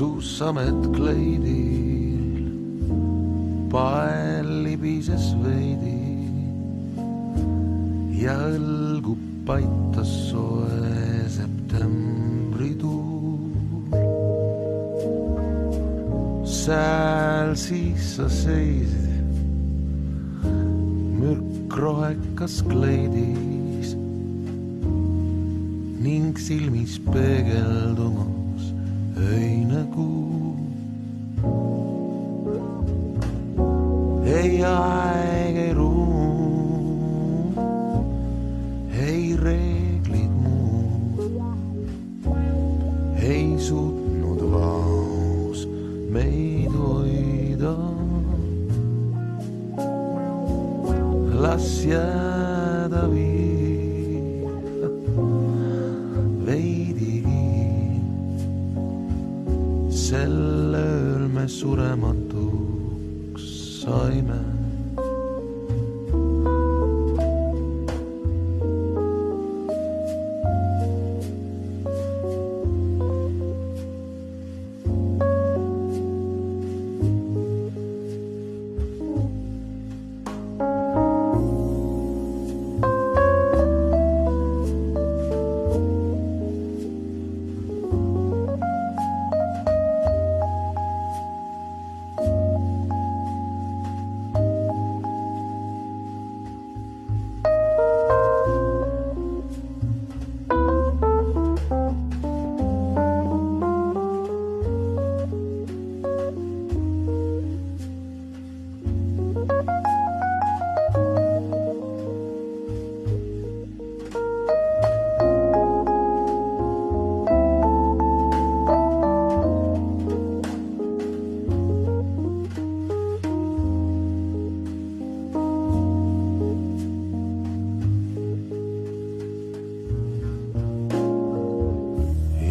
Su samet kleidil pael libises veidi ja õlgu paitas soe septembri tuul. Sääl siis sa seisid mürkrohekas kleidis ning silmis peegeldumas öine kuu. Ei aeg, ei ruum, ei reeglid muud, ei suutnud vaos meid hoida. Las jääda veidigi. Sel ööl me surematuks saime.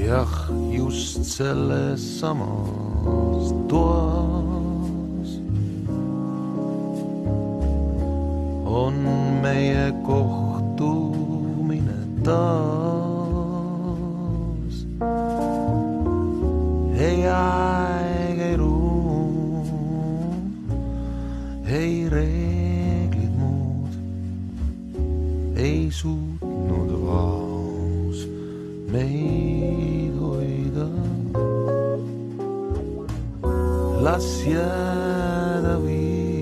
Jah, just selles samas toas on meie kohtumine taas. Ei aeg, ei ruum, ei reeglid muud, ei suutnud vaos meid hoida. Las jääda veidigi.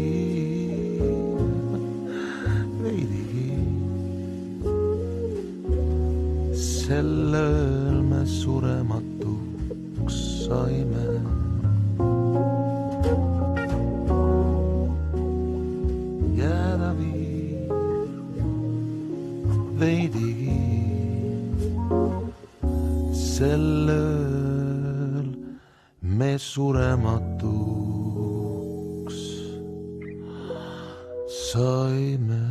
Sel ööl me surematuks saime. Jääda veidigi. Sel ööl me surematuks saime.